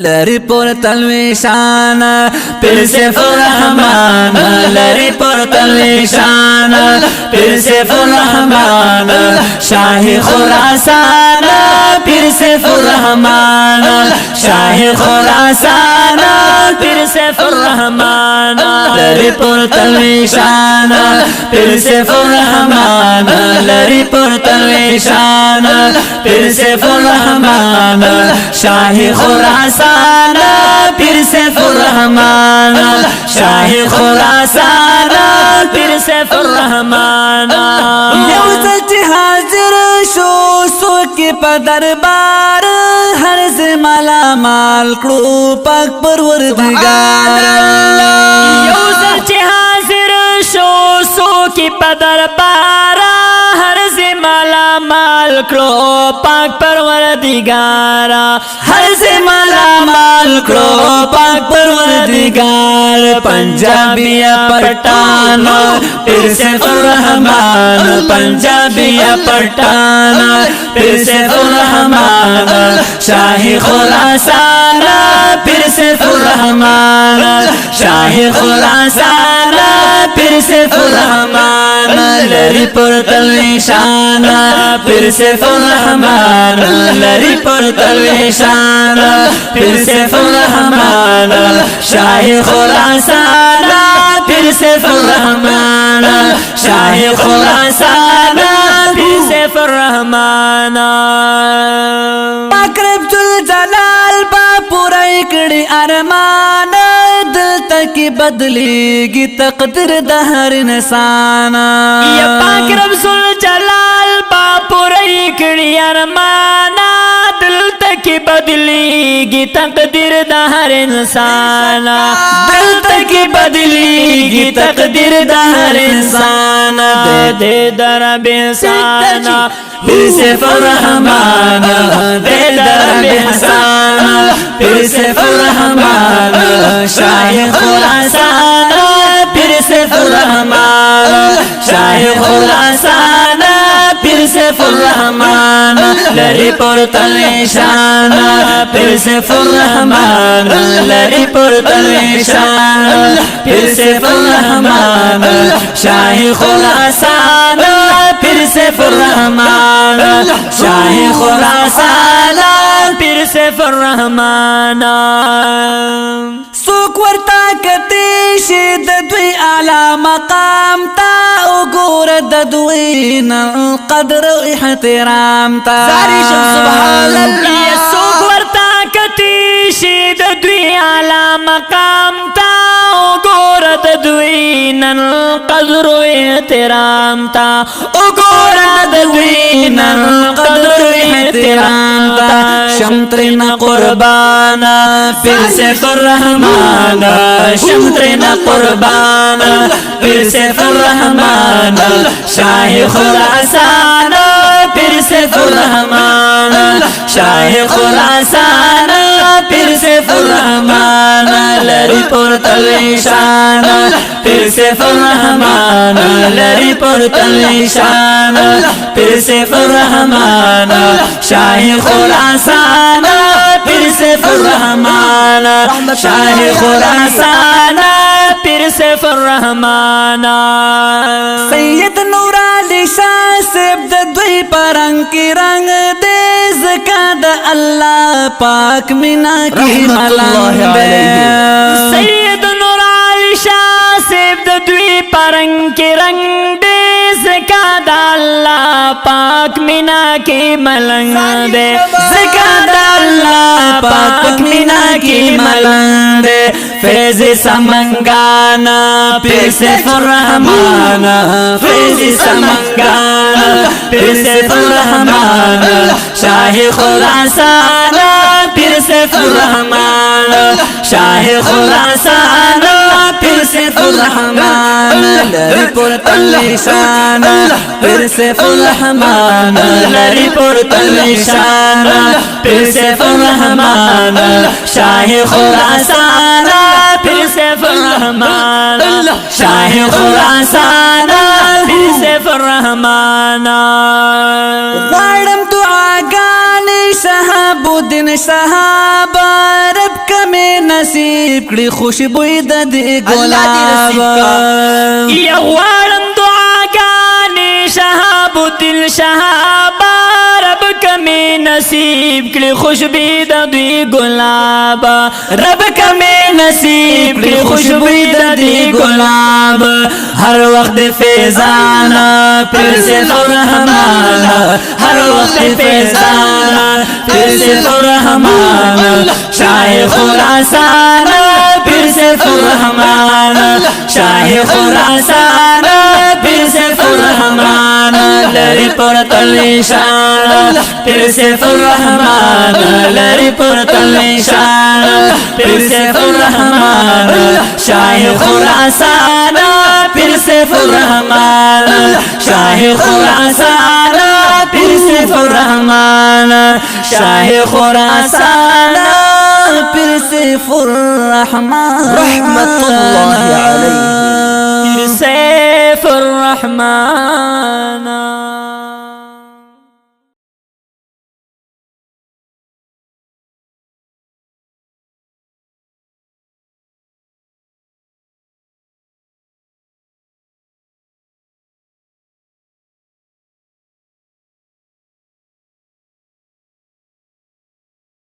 लरी पर तलविशान फिर से फुरहमान, लरी पर तलविशान फिर से फुरहमान, शाही खुरासान फिर से फुरहमान, शाही खुरासान फिर से फुरहमान, लरी पर तलविशान फिर से फुरहमान, लरी पर तलविशान फिर से फुरहमान, शाही खुरासान फिर से फुरहमान, शाही खुरासान फिर से फुरहमान। हाजिर शो सो के दरबार हर से माला माल क्रो पाक परवरदिगार, हाजिर शो सो के दरबार हर से माला माल क्रो पाक परवरदिगार, हर से माला माल क्रो पाक परवरदिगार। पंजाबिया पठान फिर से फुरहमान, पंजाबिया पठान फिर से फुरहमान, शाही खुरासान फिर से फुरहमान, शाही खुरासान फिर से फुरहमान, लरी पर तलविशान फिर से फुरहमान, लरी पर तलविशान फिर से फुरहमान, शाही खुरासान फिर से फुरहमान, शाही खुरासान फिर से फुरहमान। अकरबुल जलाल बापुरा इकड़ी अरमान, दिल तक बदलेगी तकदीर दहर इंसान। अकरबुल जलाल बापुरा इकड़ी अरमान, दिल तक बदलेगी तकदीर दहर इंसान, दिल तक बदलेगी तकदीर दहर इंसान। दे दे दरब इंसान फिर से फुरहमान, दे दरब इंसान फिर से फुरहमान, शाही खुरासान फिर से फुरहमान, शाही खुरासान फिर से फुरहमान, लरी पर तलविशान फिर से फुरहमान, लरी पर तलविशान फिर से फुरहमान, शाही खुरासान फिर से फुरहमान, शाही खुरासान फिर से फुरहमान। सुख वर्ता कते शिद द्वी आला मकाम ता उगोर दद्वी न कदर इहतराम ता, सुभान अल्लाह। सुख वर्ता कते शिद द्वी आला मकाम ता उगोर दद्वी न कदर इहतराम ता, उगोर दद्वी न कदर इहतराम ता। शम्त्रिन कुर्बान फिर से फुरहमान, शम्त्रिन कुर्बान फिर से फुरहमान, शाही खुरासान फिर से फुरहमान, शाही खुरासान फिर से फुरहमान, लरी पर तलविशान फिर से फुरहमान, लरी पर तलविशान फिर से फुरहमान, शाही खुरासान फिर से फुरहमान, शाही खुरासान फिर से फुरहमान। सैयद नूराली शाह सेब द्वी परंग की रंग देज का द अल्लाह पाक मिना की मलंग दे। सैयद नूराली शाह सेब द्वी परंग की रंग देज का द अल्लाह पाक मिना की मलंग दे, अल्लाह पाक मिना की मलंग दे। फैज़ समंगाना फिर से फुरहमान, फैज़ समंगाना फिर से फुरहमान, शाही खुरासान फिर से फुरहमान, शाही खुरासान फिर से फुरहमान, लरी पर तलविशान फिर से फुरहमान, लरी पर तलविशान फिर से फुरहमान, शाही खुरासान फिर से फुरहमान, शाही खुरासान फिर से फुरहमान। वाड़म दुआ गाने शहाबुद्दीन सहाबा रब نصیب کړي خوشبوئی د دې ګلاب یا غواړم دعاګانې شهاب الدین شهابا رب کمی نصیب کړي خوشبوئی د دې ګلاب رب کمی نصیب کړي خوشبوئی د دې ګلاب ہر وقت فیضانا پھر سے رحمانا ہر وقت فیضانا پھر سے رحمانا شاہ خراسان پھر سے رحمان شاہ خراسان پھر سے رحمان لری پر تلشان پھر سے رحمان لری پر تلشان پھر سے رحمان شاہ خراسان پھر سے رحمان شاہ خراسان پھر سے رحمان شاہ خراسان پھر سے الرحمن رحمت اللہ علیہ پھر سے الرحمن